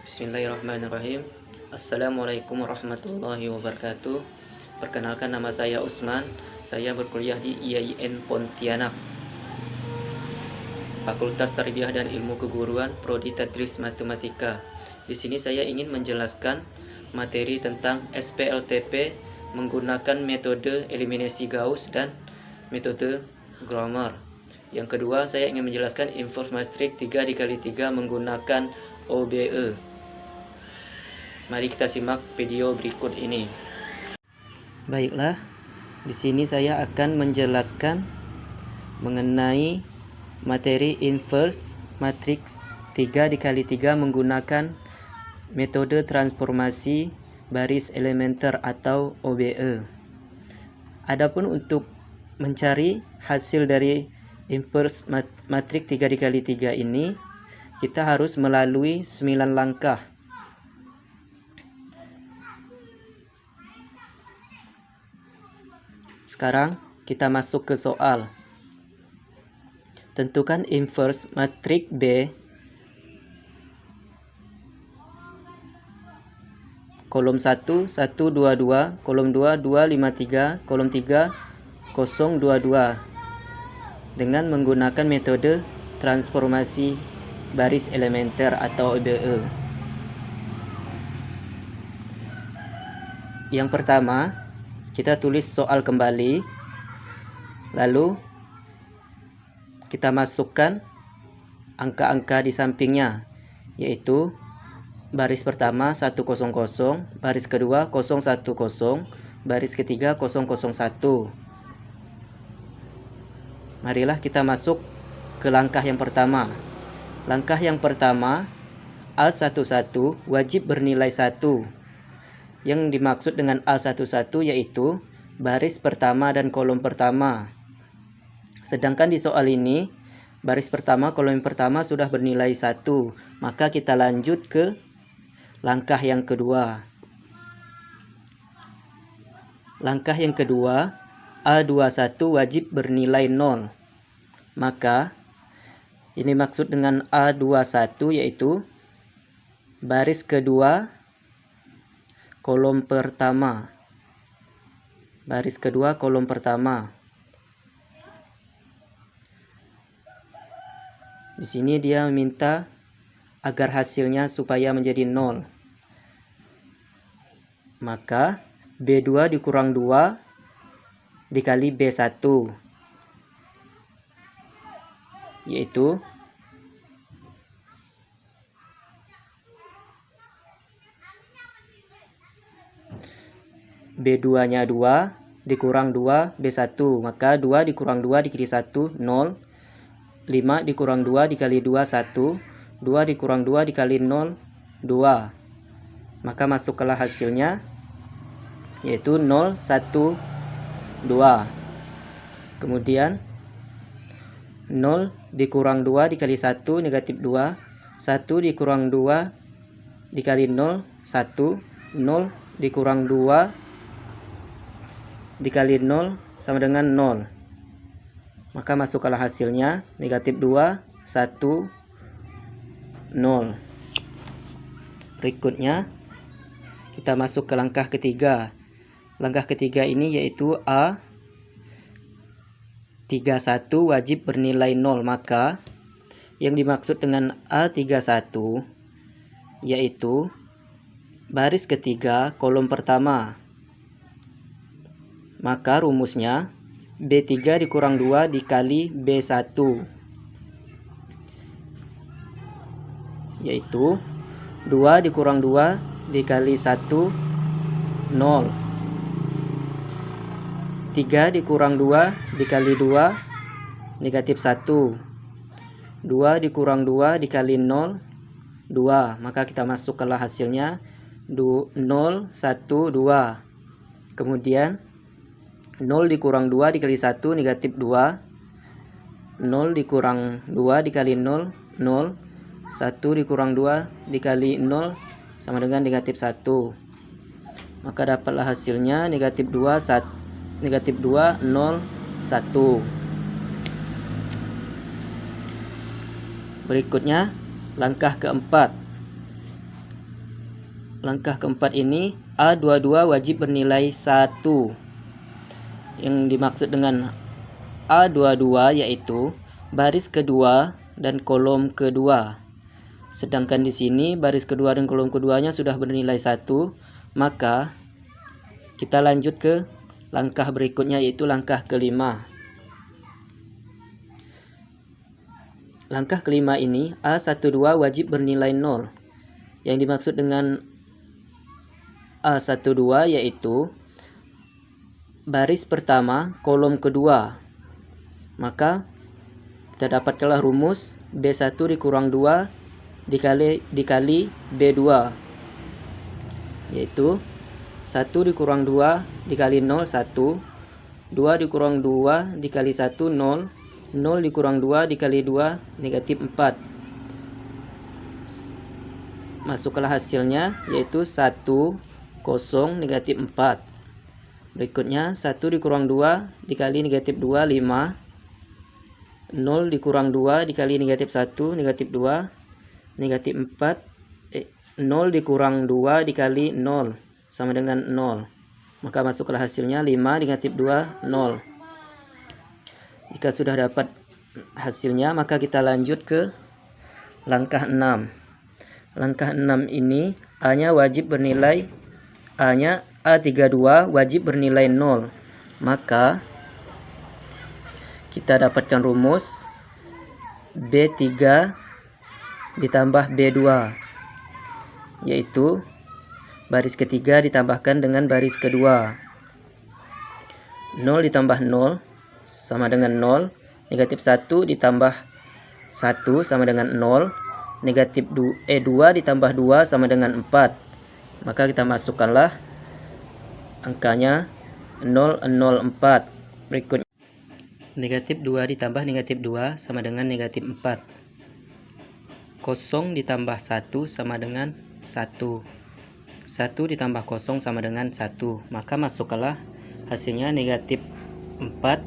Bismillahirrahmanirrahim. Assalamualaikum warahmatullahi wabarakatuh. Perkenalkan, nama saya Usman. Saya berkuliah di IAIN Pontianak, Fakultas Tarbiyah dan Ilmu Keguruan, Prodi Tadris Matematika. Di sini saya ingin menjelaskan materi tentang SPLTP menggunakan metode eliminasi Gauss dan metode Grammar. Yang kedua, saya ingin menjelaskan inverse matrix 3 dikali 3 menggunakan OBE. Mari kita simak video berikut ini. Baiklah, di sini saya akan menjelaskan mengenai materi inverse matrix 3 dikali 3 menggunakan metode transformasi baris elementer atau OBE. Adapun untuk mencari hasil dari inverse matrix 3 dikali 3 ini, kita harus melalui 9 langkah. Sekarang kita masuk ke soal. Tentukan inverse matrix B kolom 1 122, kolom 2 253, kolom 3 022 dengan menggunakan metode transformasi baris elementer atau OBE. Yang pertama, kita tulis soal kembali, lalu kita masukkan angka-angka di sampingnya, yaitu baris pertama 100, baris kedua 010, baris ketiga 001. Marilah kita masuk ke langkah yang pertama. Langkah yang pertama, A11 wajib bernilai 1. Yang dimaksud dengan A11 yaitu baris pertama dan kolom pertama. Sedangkan di soal ini, baris pertama, kolom pertama sudah bernilai 1. Maka kita lanjut ke langkah yang kedua. Langkah yang kedua, A21 wajib bernilai 0. Maka ini maksud dengan A21 yaitu baris kedua, kolom pertama. Baris kedua, kolom pertama. Di sini dia meminta agar hasilnya supaya menjadi 0. Maka B2 dikurang 2 dikali B1, yaitu B2-nya 2 dikurang 2 B1, maka 2 dikurang 2 dikali 1 0, 5 dikurang 2 dikali 2 1, 2 dikurang 2 dikali 0 2. Maka masuklah hasilnya, yaitu 0 1 2. Kemudian 0 dikurang 2 dikali 1 negatif 2, 1 dikurang 2 dikali 0 1, 0 dikurang 2 dikali 0 sama dengan 0. Maka masuklah hasilnya negatif 2 1 0. Berikutnya kita masuk ke langkah ketiga. Langkah ketiga ini yaitu A31 wajib bernilai 0. Maka yang dimaksud dengan A31 yaitu baris ketiga, kolom pertama. Maka rumusnya B3 dikurang 2 dikali B1, yaitu 2 dikurang 2 dikali 1 0, 3 dikurang 2 dikali 2 negatif 1, 2 dikurang 2 dikali 0 2. Maka kita masukkanlah hasilnya 0 1 2. Kemudian 0 dikurang 2 dikali 1 negatif 2, 0 dikurang 2 dikali 0 0, 1 dikurang 2 dikali 0 sama dengan negatif 1. Maka dapatlah hasilnya negatif 2 0 1. Berikutnya langkah keempat. langkah keempat ini A22 wajib bernilai 1. Yang dimaksud dengan A22 yaitu baris kedua dan kolom kedua. Sedangkan di sini baris kedua dan kolom keduanya sudah bernilai 1, maka kita lanjut ke langkah berikutnya yaitu langkah kelima. Langkah kelima ini A12 wajib bernilai 0. Yang dimaksud dengan A12 yaitu baris pertama kolom kedua. Maka kita dapatkanlah rumus B1 dikurang 2 dikali B2, yaitu 1 dikurang 2 dikali 0 1, 2 dikurang 2 dikali 1 0, 0 dikurang 2 dikali 2 negatif 4. Masuklah hasilnya yaitu 1 0 negatif 4. Berikutnya 1 dikurang 2 dikali negatif 2 5, 0 dikurang 2 dikali negatif 1 negatif 2 negatif 4, 0 dikurang 2 dikali 0 sama dengan 0. Maka masuklah hasilnya 5 negatif 2 0. Jika sudah dapat hasilnya, maka kita lanjut ke langkah 6. Langkah 6 ini A-nya wajib bernilai A32 wajib bernilai 0. Maka kita dapatkan rumus B3 ditambah B2, yaitu baris ketiga ditambahkan dengan baris kedua. 0 ditambah 0 sama dengan 0, negatif 1 ditambah 1 sama dengan 0, negatif 2 ditambah 2 sama dengan 4. Maka kita masukkanlah angkanya 004. Berikutnya negatif 2 ditambah negatif 2 sama dengan negatif 4. 0 ditambah 1 sama dengan 1. 1 ditambah 0 sama dengan 1. Maka masukkanlah hasilnya negatif 4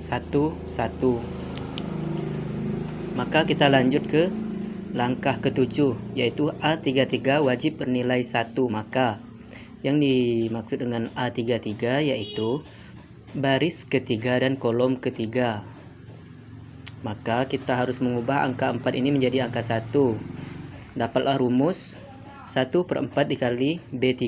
1 1. Maka kita lanjut ke langkah ketujuh yaitu A33 wajib bernilai 1. Maka yang dimaksud dengan A33 yaitu baris ketiga dan kolom ketiga. Maka kita harus mengubah angka 4 ini menjadi angka 1. Dapatlah rumus 1/4 dikali B3.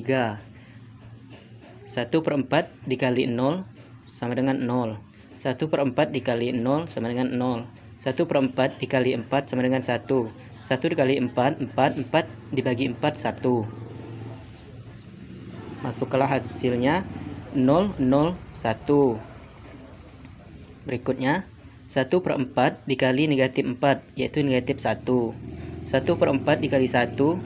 1/4 dikali 0 sama dengan 0. 1/4 dikali 0 sama dengan 0. 1/4 dikali 4 sama dengan 1. 1 dikali 4 4 dibagi 4 1. Masuklah hasilnya 001. Berikutnya 1/4 dikali negatif 4 yaitu negatif 1. 1/4 dikali 1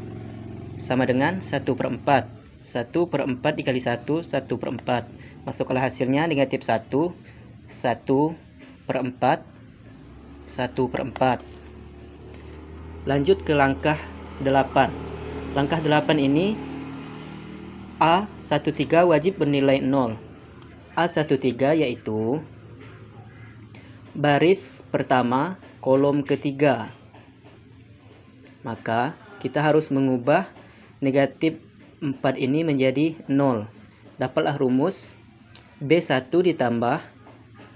sama dengan 1/4. 1/4 dikali 1 1/4. Masuklah hasilnya negatif 1 1/4 1/4. Lanjut ke langkah 8. Langkah 8 ini A13 wajib bernilai 0. A13 yaitu baris pertama kolom ketiga. Maka kita harus mengubah negatif 4 ini menjadi 0. Dapatlah rumus B1 ditambah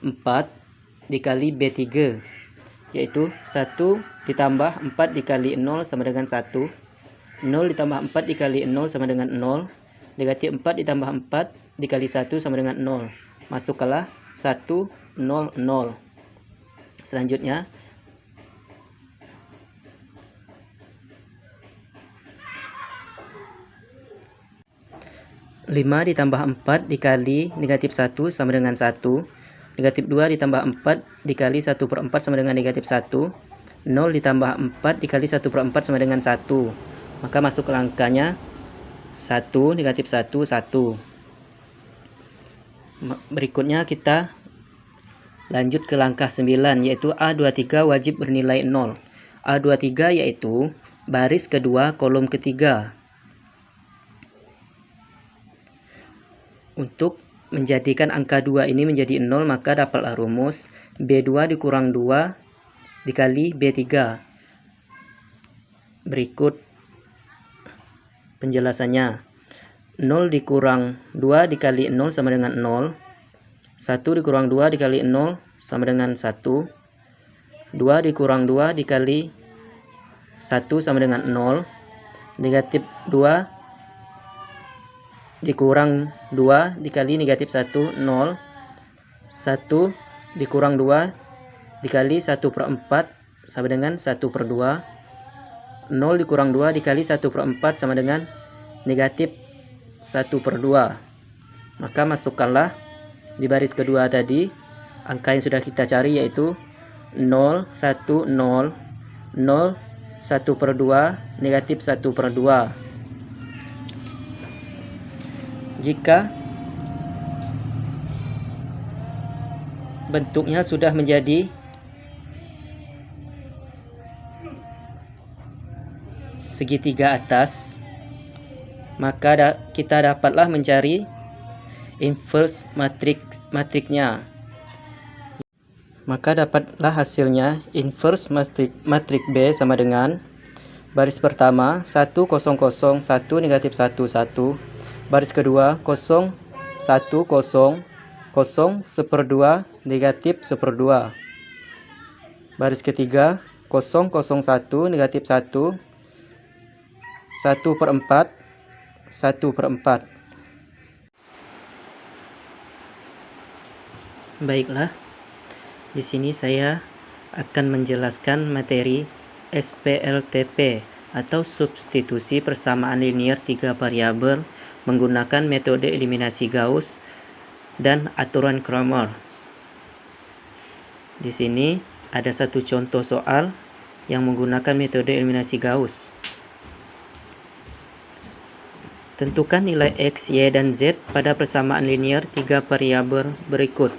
4 dikali B3, yaitu 1 ditambah 4 dikali 0 sama dengan 1. 0 ditambah 4 dikali 0 sama dengan 0. Negatif 4 ditambah 4 dikali 1 sama dengan 0. Masukkanlah 1 0 0. Selanjutnya 5 ditambah 4 dikali negatif 1 sama dengan 1. Negatif 2 ditambah 4 dikali 1/4 sama dengan negatif 1. 0 ditambah 4 dikali 1/4 sama dengan 1. Maka masuk ke angkanya 1 negatif 1 1. Berikutnya kita lanjut ke langkah 9 yaitu A23 wajib bernilai 0. A23 yaitu baris kedua kolom ketiga. Untuk menjadikan angka 2 ini menjadi 0, maka dapatlah rumus B2 dikurang 2 dikali B3. Berikut Penjelasannya, 0 dikurang 2 dikali 0 sama dengan 0. 1 dikurang 2 dikali 0 sama dengan 1. 2 dikurang 2 dikali 1 sama dengan 0. Negatif 2 dikurang 2 dikali negatif 1, 0. 1 dikurang 2 dikali 1/4 sama dengan 1/2. 0 dikurang 2 dikali 1/4 sama dengan negatif 1/2. Maka masukkanlah di baris kedua tadi angka yang sudah kita cari, yaitu 0, 1, 0, 0, 1/2, negatif 1/2. Jika bentuknya sudah menjadi segitiga atas, maka kita dapatlah mencari inverse matriknya. Maka dapatlah hasilnya inverse matrik B sama dengan baris pertama 1, 0, 0, 1, negatif 1, 1. Baris kedua 0, 1, 0, 0, 1/2, negatif 1/2. Baris ketiga 0, 0, 1, negatif 1, 1/4, 1/4. Baiklah, di sini saya akan menjelaskan materi SPLTP atau substitusi persamaan linear 3 variabel menggunakan metode eliminasi Gauss dan aturan Cramer. Di sini ada satu contoh soal yang menggunakan metode eliminasi Gauss. Tentukan nilai X, Y, dan Z pada persamaan linear 3 variabel berikut.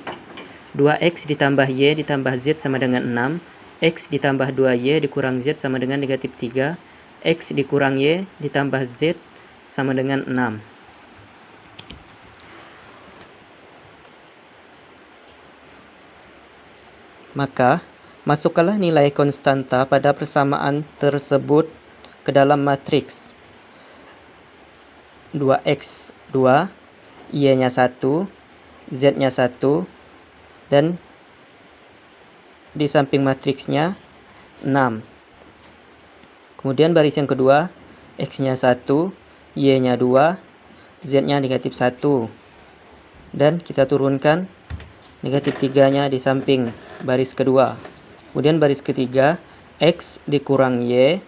2X ditambah Y ditambah Z sama dengan 6. X ditambah 2Y dikurang Z sama dengan negatif 3. X dikurang Y ditambah Z sama dengan 6. Maka, masukkanlah nilai konstanta pada persamaan tersebut ke dalam matriks. 2x 2, y-nya 1, z-nya 1, dan di samping matriksnya 6. Kemudian baris yang kedua, x-nya 1, y-nya 2, z-nya negatif 1. Dan kita turunkan negatif 3-nya di samping baris kedua. Kemudian baris ketiga, x dikurang y,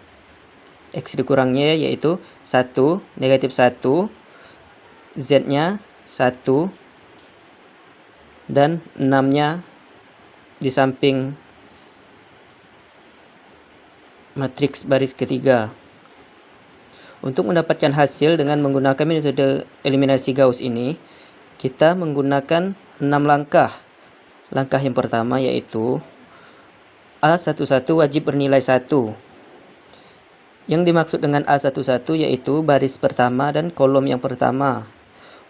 X dikurang Y yaitu 1, negatif 1, Z-nya 1, dan 6-nya di samping matriks baris ketiga. Untuk mendapatkan hasil dengan menggunakan metode eliminasi Gauss ini, kita menggunakan 6 langkah. Langkah yang pertama yaitu A11 wajib bernilai 1. Yang dimaksud dengan A11 yaitu baris pertama dan kolom yang pertama.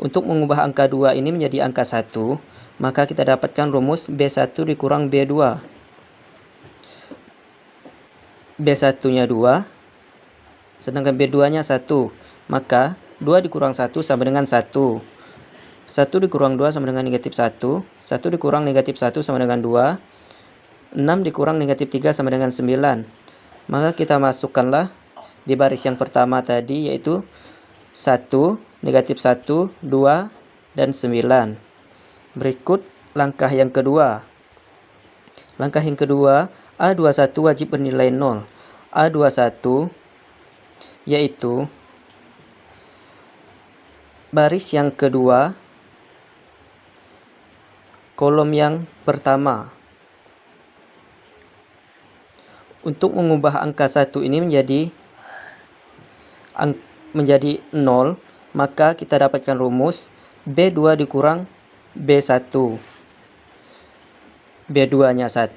Untuk mengubah angka 2 ini menjadi angka 1, maka kita dapatkan rumus B1 dikurang B2. B1-nya 2, sedangkan B2-nya 1. Maka 2 dikurang 1 sama dengan 1. 1 dikurang 2 sama dengan negatif 1. 1 dikurang negatif 1 sama dengan 2. 6 dikurang negatif 3 sama dengan 9. Maka kita masukkanlah di baris yang pertama tadi yaitu 1, negatif 1, 2, dan 9. Berikut langkah yang kedua. Langkah yang kedua, A21 wajib bernilai 0. A21 yaitu baris yang kedua, kolom yang pertama. Untuk mengubah angka 1 ini menjadi 0, maka kita dapatkan rumus B2 dikurang B1. B2-nya 1,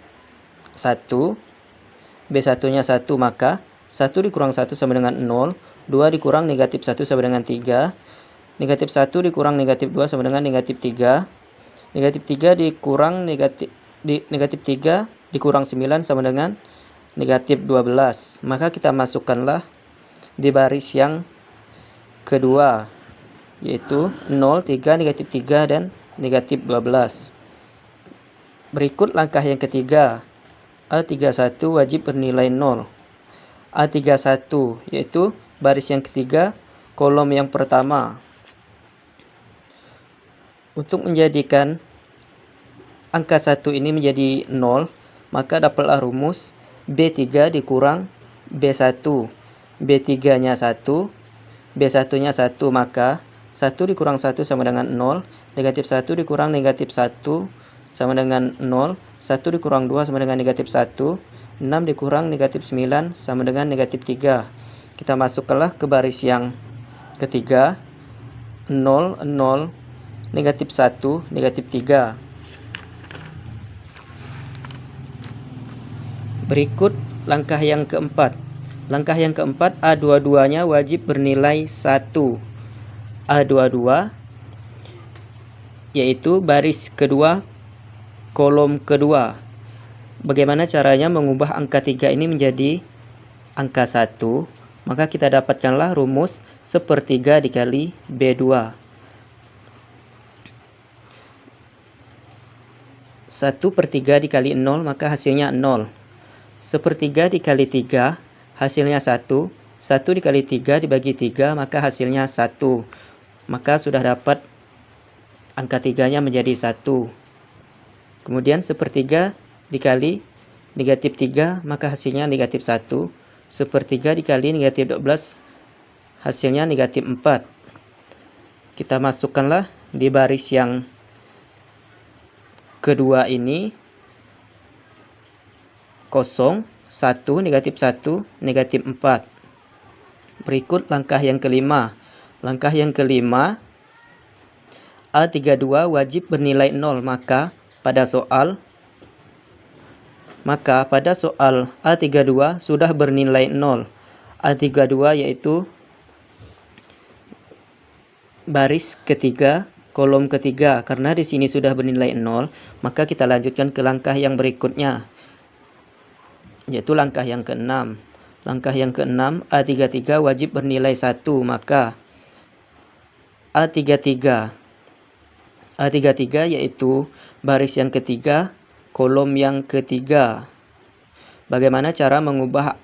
B1-nya 1, maka 1 dikurang 1 sama dengan 0, 2 dikurang negatif 1 sama dengan 3, negatif 1 dikurang negatif 2 sama dengan negatif 3, negatif 3 dikurang negatif 3 dikurang 9 sama dengan negatif 12. Maka kita masukkanlah di baris yang kedua, yaitu 0, 3, negatif 3, dan negatif 12. Berikut langkah yang ketiga. A31 wajib bernilai 0. A31 yaitu baris yang ketiga, kolom yang pertama. Untuk menjadikan angka 1 ini menjadi 0, maka dapatlah rumus B3 dikurang B1. B3-nya 1, B1-nya 1, maka 1 dikurang 1 sama dengan 0, negatif 1 dikurang negatif 1 sama dengan 0, 1 dikurang 2 sama dengan negatif 1, 6 dikurang negatif 9 sama dengan negatif 3. Kita masukkanlah ke baris yang ketiga, 0, 0, negatif 1, negatif 3. Berikut langkah yang keempat. Langkah yang keempat, A22-nya wajib bernilai 1. A22 yaitu baris kedua, kolom kedua. Bagaimana caranya mengubah angka 3 ini menjadi angka 1? Maka kita dapatkanlah rumus 1/3 dikali B2. 1/3 dikali 0, maka hasilnya 0. 1/3 dikali 3, hasilnya 1. 1 dikali 3 dibagi 3, maka hasilnya 1. Maka sudah dapat angka 3-nya menjadi 1. Kemudian 1/3 dikali negatif 3, maka hasilnya negatif 1. 1/3 dikali negatif 12, hasilnya negatif 4. Kita masukkanlah di baris yang kedua ini, 0, 1, negatif 1, negatif 4. Berikut langkah yang kelima. Langkah yang kelima, A32 wajib bernilai 0, maka pada soal A32 sudah bernilai 0. A32 yaitu baris ketiga, kolom ketiga. Karena di sini sudah bernilai 0, maka kita lanjutkan ke langkah yang berikutnya, yaitu langkah yang keenam. Langkah yang keenam, A33 wajib bernilai 1, maka A33 yaitu baris yang ketiga, kolom yang ketiga. Bagaimana cara mengubah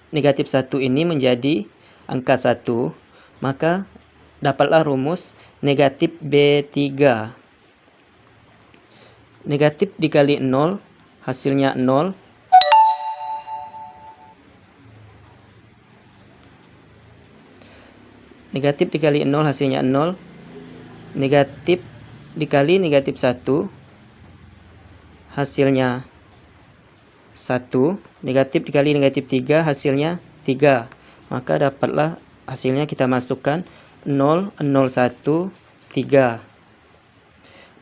negatif 1 ini menjadi angka 1? Maka dapatlah rumus negatif B3. Negatif dikali 0, hasilnya 0. Negatif dikali 0, hasilnya 0. Negatif dikali negatif 1, hasilnya 1. Negatif dikali negatif 3, hasilnya 3. Maka dapatlah hasilnya, kita masukkan 0, 0, 1, 3.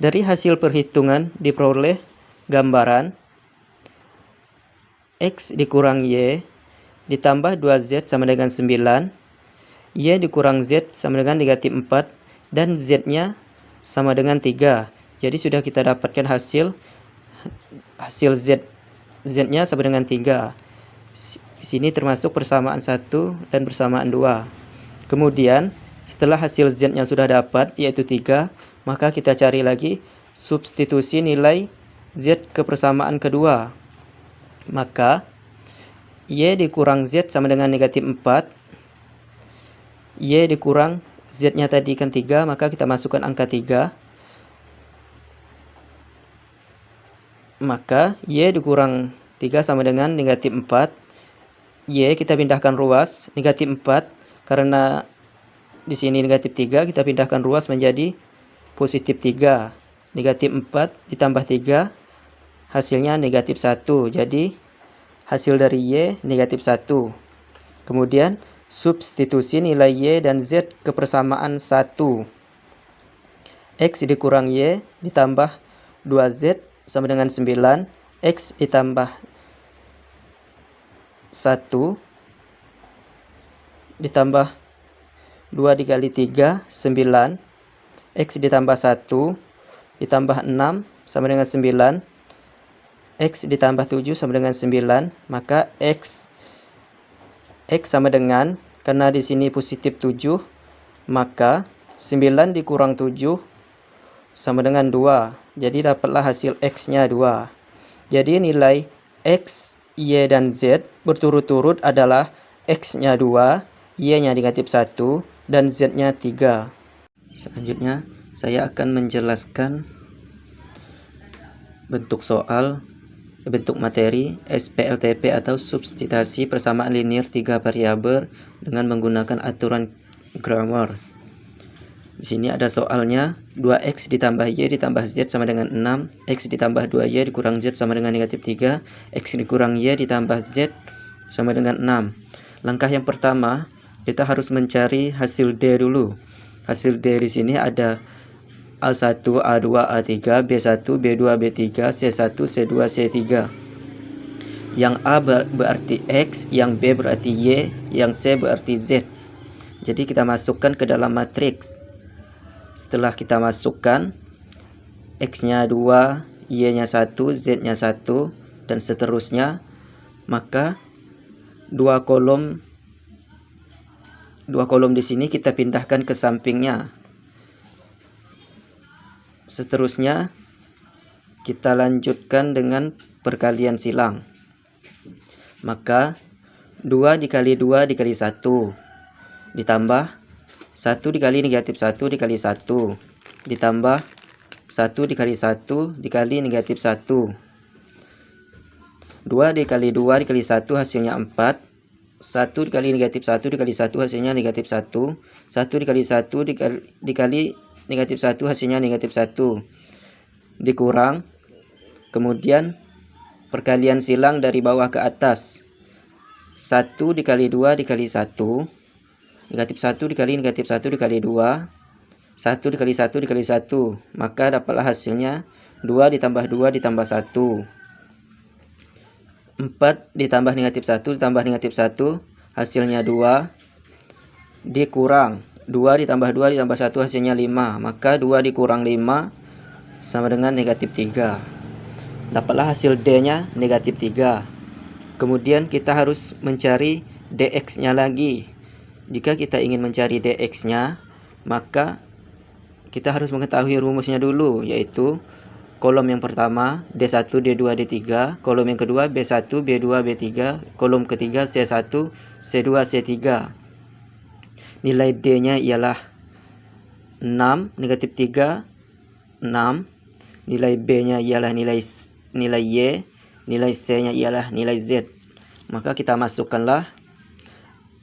Dari hasil perhitungan diperoleh gambaran X dikurang Y ditambah 2Z sama dengan 9, Y dikurang Z sama dengan negatif 4, dan Z-nya sama dengan 3. Jadi sudah kita dapatkan hasil Z-nya sama dengan 3. Di sini termasuk persamaan 1 dan persamaan 2. Kemudian setelah hasil Z-nya sudah dapat, yaitu 3, maka kita cari lagi substitusi nilai Z ke persamaan kedua. Maka Y dikurang Z sama dengan negatif 4. Y dikurang Z-nya tadi kan 3, maka kita masukkan angka 3. Maka Y dikurang 3 sama dengan negatif 4. Y kita pindahkan ruas, negatif 4. Karena di sini negatif 3, kita pindahkan ruas menjadi positif 3. Negatif 4 ditambah 3, hasilnya negatif 1. Jadi hasil dari Y negatif 1. Kemudian substitusi nilai Y dan Z ke persamaan 1. X dikurang Y ditambah 2Z sama dengan 9. X ditambah 1 ditambah 2 dikali 3, 9. X ditambah 1 ditambah 6 sama dengan 9. X ditambah 7 sama dengan 9. Maka X sama dengan, karena di sini positif 7, Maka 9 dikurang 7 sama dengan 2. Jadi dapatlah hasil X-nya 2. Jadi nilai X, Y, dan Z berturut-turut adalah X-nya 2, Y-nya negatif 1, dan Z-nya 3. Selanjutnya, saya akan menjelaskan bentuk soal, bentuk materi SPLTP atau substitusi persamaan linear 3 variabel dengan menggunakan aturan grammar. Di sini ada soalnya 2x ditambah y ditambah z sama dengan 6, x ditambah 2y dikurang z sama dengan negatif 3, x dikurang y ditambah z sama dengan 6. Langkah yang pertama, kita harus mencari hasil D dulu. Hasil D di sini ada A1, A2, A3, B1, B2, B3, C1, C2, C3. Yang A berarti X, yang B berarti Y, yang C berarti Z. Jadi kita masukkan ke dalam matriks. Setelah kita masukkan X-nya 2, Y-nya 1, Z-nya 1, dan seterusnya, maka dua kolom di sini kita pindahkan ke sampingnya. Seterusnya kita lanjutkan dengan perkalian silang. Maka 2 dikali 2 dikali 1 ditambah 1 dikali negatif 1 dikali 1 ditambah 1 dikali 1 dikali negatif 1. 2 dikali 2 dikali 1 hasilnya 4. 1 dikali negatif 1 dikali 1 hasilnya negatif 1. 1 dikali 1 dikali negatif 1 hasilnya negatif 1. Dikurang. Kemudian perkalian silang dari bawah ke atas. 1 dikali 2 dikali 1. Negatif 1 dikali negatif 1 dikali 2. 1 dikali 1 dikali 1. Maka dapatlah hasilnya 2 ditambah 2 ditambah 1. 4 ditambah negatif 1 ditambah negatif 1. Hasilnya 2. Dikurang 2 ditambah 2 ditambah 1 hasilnya 5. Maka 2 dikurang 5 sama dengan negatif 3. Dapatlah hasil D-nya negatif 3. Kemudian kita harus mencari DX-nya lagi. Jika kita ingin mencari DX-nya, maka kita harus mengetahui rumusnya dulu, yaitu kolom yang pertama D1, D2, D3, kolom yang kedua B1, B2, B3, kolom ketiga C1, C2, C3. Nilai D-nya ialah 6, negatif 3, 6. Nilai B-nya ialah nilai Y, nilai C-nya ialah nilai Z. Maka kita masukkanlah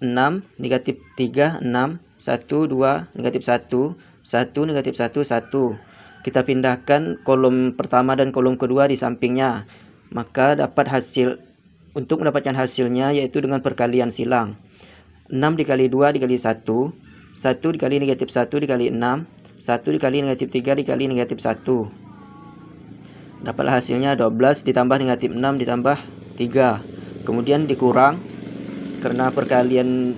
6, negatif 3, 6, 1, 2, negatif 1, 1, negatif 1, 1. Kita pindahkan kolom pertama dan kolom kedua di sampingnya. Maka dapat hasil, untuk mendapatkan hasilnya yaitu dengan perkalian silang. 6 dikali 2 dikali 1, 1 dikali negatif 1 dikali 6, 1 dikali negatif 3 dikali negatif 1. Dapatlah hasilnya 12 ditambah negatif 6 ditambah 3. Kemudian dikurang. Karena perkalian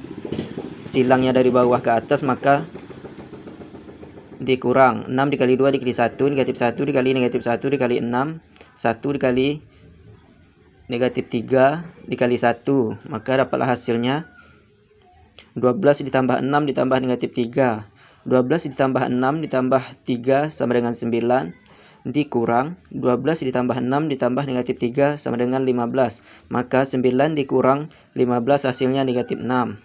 silangnya dari bawah ke atas, maka dikurang. 6 dikali 2 dikali 1, negatif 1 dikali negatif 1 dikali 6, 1 dikali negatif 3 dikali 1. Maka dapatlah hasilnya 12 ditambah 6 ditambah negatif 3. 12 ditambah 6 ditambah 3 sama dengan 9. Dikurang 12 ditambah 6 ditambah negatif 3 sama dengan 15. Maka 9 dikurang 15 hasilnya negatif 6.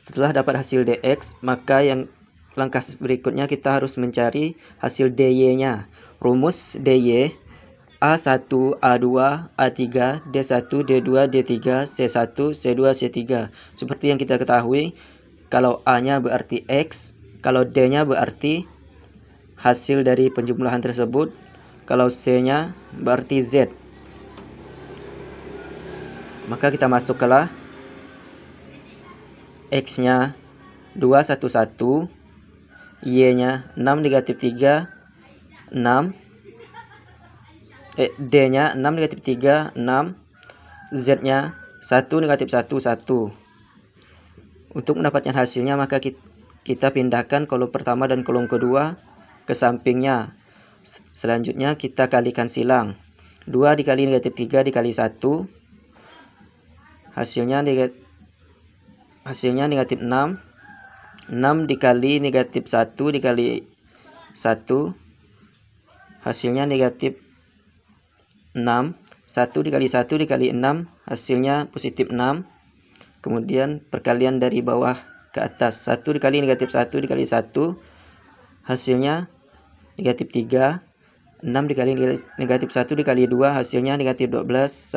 Setelah dapat hasil DX, maka yang langkah berikutnya kita harus mencari hasil DY-nya. Rumus DY A1, A2, A3, D1, D2, D3, C1, C2, C3. Seperti yang kita ketahui, kalau A-nya berarti X, kalau D-nya berarti hasil dari penjumlahan tersebut, kalau C-nya berarti Z. Maka kita masukkanlah X-nya 211, Y-nya 6 negatif 3, 6, D-nya 6 negatif 3, 6, Z-nya 1 negatif 1, 1. Untuk mendapatkan hasilnya, maka kita pindahkan kolom pertama dan kolom kedua ke sampingnya. Selanjutnya kita kalikan silang. 2 dikali negatif 3 dikali 1. Hasilnya negatif 6. 6 dikali negatif 1 dikali 1, hasilnya negatif 6. 1 dikali 1 dikali 6, hasilnya positif 6. Kemudian perkalian dari bawah ke atas. 1 dikali negatif 1 dikali 1, hasilnya negatif 3. 6 dikali negatif 1 dikali 2, hasilnya negatif 12.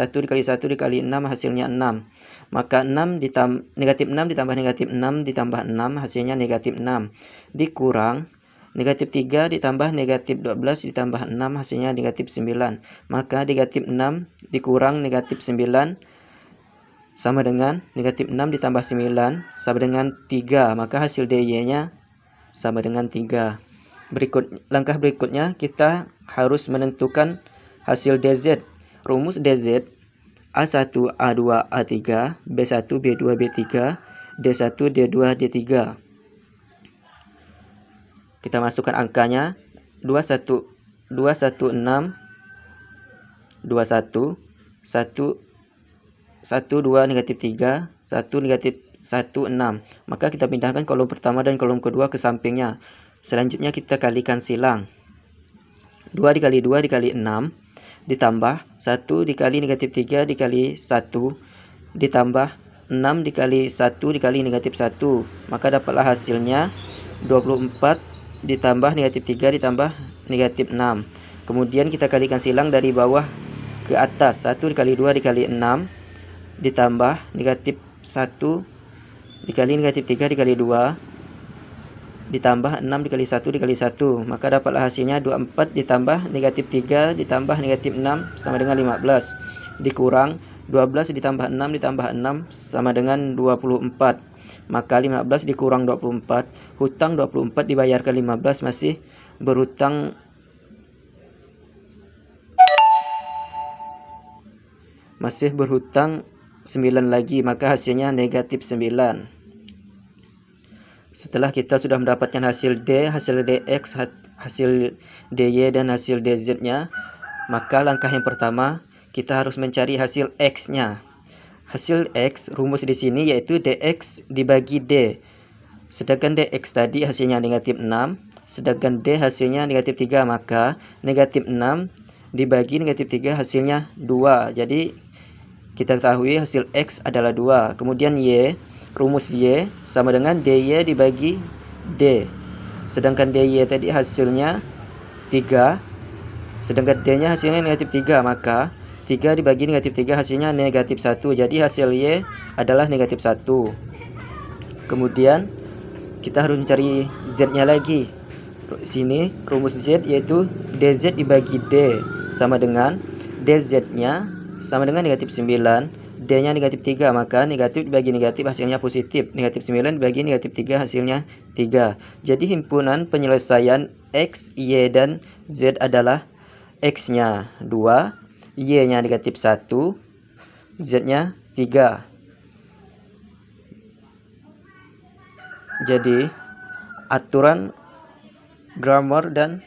1 dikali 1 dikali 6, hasilnya 6. Maka negatif 6 ditambah negatif 6 ditambah 6, hasilnya negatif 6. Dikurang negatif 3 ditambah negatif 12 ditambah 6, hasilnya negatif 9. Maka negatif 6 dikurang negatif 9 sama dengan negatif 6 ditambah 9 sama dengan 3. Maka hasil DY-nya sama dengan 3. Langkah berikutnya kita harus menentukan hasil DZ. Rumus DZ A1, A2, A3, B1, B2, B3, D1, D2, D3. Kita masukkan angkanya 21, 216, 21, 1, 2, negatif 3, 1, negatif 1, 6. Maka kita pindahkan kolom pertama dan kolom kedua ke sampingnya. Selanjutnya kita kalikan silang. 2 dikali 2 dikali 6 ditambah 1 dikali negatif 3 dikali 1 ditambah 6 dikali 1 dikali negatif 1. Maka dapatlah hasilnya 24 ditambah negatif 3 ditambah negatif 6. Kemudian kita kalikan silang dari bawah ke atas. 1 dikali 2 dikali 6 ditambah negatif 1 dikali negatif 3 dikali 2 ditambah 6 dikali 1 dikali 1. Maka dapatlah hasilnya 24 ditambah negatif 3 ditambah negatif 6 sama dengan 15. Dikurang 12 ditambah 6 ditambah 6 sama dengan 24. Maka 15 dikurang 24, hutang 24 dibayarkan 15, masih berhutang 9 lagi. Maka hasilnya negatif 9. Setelah kita sudah mendapatkan hasil D, hasil DX, hasil DY, dan hasil DZ-nya, maka langkah yang pertama kita harus mencari hasil X-nya. Hasil X, rumus di sini yaitu DX dibagi D. Sedangkan DX tadi hasilnya negatif 6, sedangkan D hasilnya negatif 3, maka negatif 6 dibagi negatif 3 hasilnya 2. Jadi kita ketahui hasil X adalah 2. Kemudian Y, rumus Y sama dengan DY dibagi D. Sedangkan DY tadi hasilnya 3, sedangkan D-nya hasilnya negatif 3, maka 3 dibagi negatif 3 hasilnya negatif 1. Jadi hasil Y adalah negatif 1. Kemudian kita harus mencari Z-nya lagi. Sini rumus Z yaitu DZ dibagi D sama dengan DZ-nya sama dengan negatif 9, D-nya negatif 3, maka negatif dibagi negatif hasilnya positif. Negatif 9 dibagi negatif 3 hasilnya 3. Jadi himpunan penyelesaian X, Y, dan Z adalah X-nya 2, Y-nya negatif 1, Z-nya 3. Jadi aturan grammar dan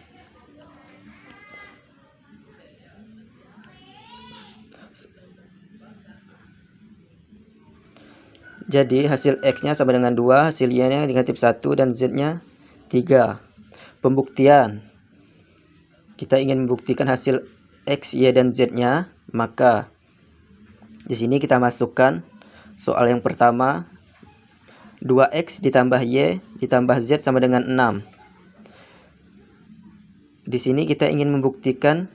jadi hasil X-nya sama dengan 2, hasil Y-nya negatif 1, dan Z-nya 3. Pembuktian. Kita ingin membuktikan hasil X, Y, dan Z-nya, maka di sini kita masukkan soal yang pertama, 2X ditambah Y ditambah Z sama dengan 6. Di sini kita ingin membuktikan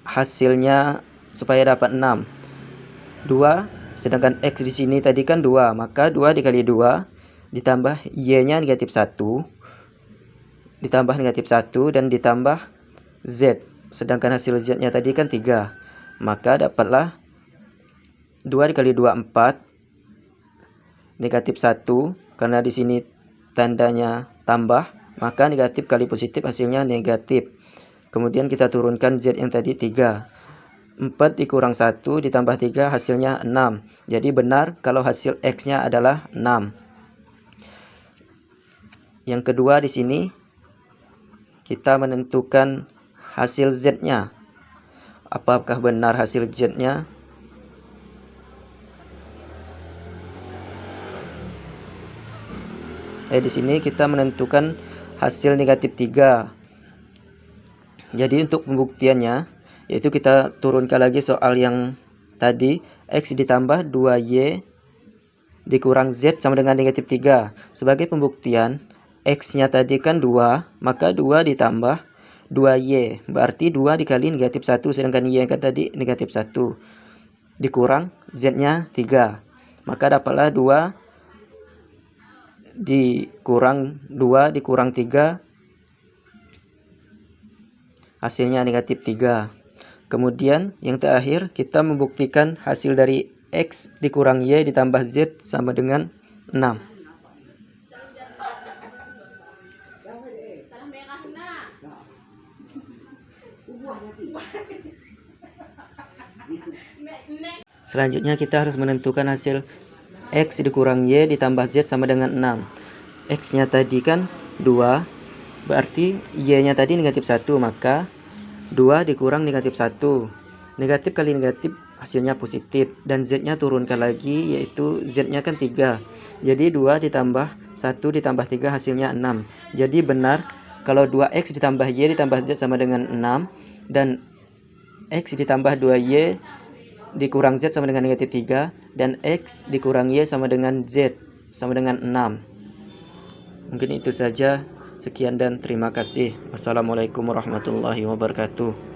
hasilnya supaya dapat 6. 2, sedangkan X di sini tadi kan 2, maka 2 dikali 2 ditambah Y-nya negatif 1 ditambah negatif 1 dan ditambah Z. Sedangkan hasil Z-nya tadi kan 3, maka dapatlah 2 dikali 2 4, negatif 1, karena di sini tandanya tambah, maka negatif kali positif hasilnya negatif. Kemudian kita turunkan Z yang tadi 3. 4 dikurang 1 ditambah 3 hasilnya 6. Jadi benar kalau hasil X-nya adalah 6. Yang kedua di sini kita menentukan hasil Z-nya. Apakah benar hasil Z-nya? Di sini kita menentukan hasil negatif 3. Jadi untuk pembuktiannya, yaitu kita turunkan lagi soal yang tadi, X ditambah 2Y dikurang Z sama dengan negatif 3. Sebagai pembuktian, X-nya tadi kan 2, maka 2 ditambah 2Y, berarti 2 dikali negatif 1, sedangkan Y kan tadi negatif 1. Dikurang Z-nya 3. Maka dapatlah 2 dikurang 3, hasilnya negatif 3. Kemudian yang terakhir kita membuktikan hasil dari X dikurang Y ditambah Z sama dengan 6. Selanjutnya kita harus menentukan hasil X dikurang Y ditambah Z sama dengan 6. X-nya tadi kan 2, berarti Y-nya tadi negatif 1, maka 2 dikurang negatif 1. Negatif kali negatif hasilnya positif, dan Z-nya turunkan lagi, yaitu Z-nya kan 3. Jadi 2 ditambah 1 ditambah 3 hasilnya 6. Jadi benar kalau 2X ditambah Y ditambah Z sama dengan 6, dan X ditambah 2Y dikurang Z sama dengan negatif 3, dan X dikurang Y sama dengan Z sama dengan 6. Mungkin itu saja. Sekian dan terima kasih. Wassalamualaikum warahmatullahi wabarakatuh.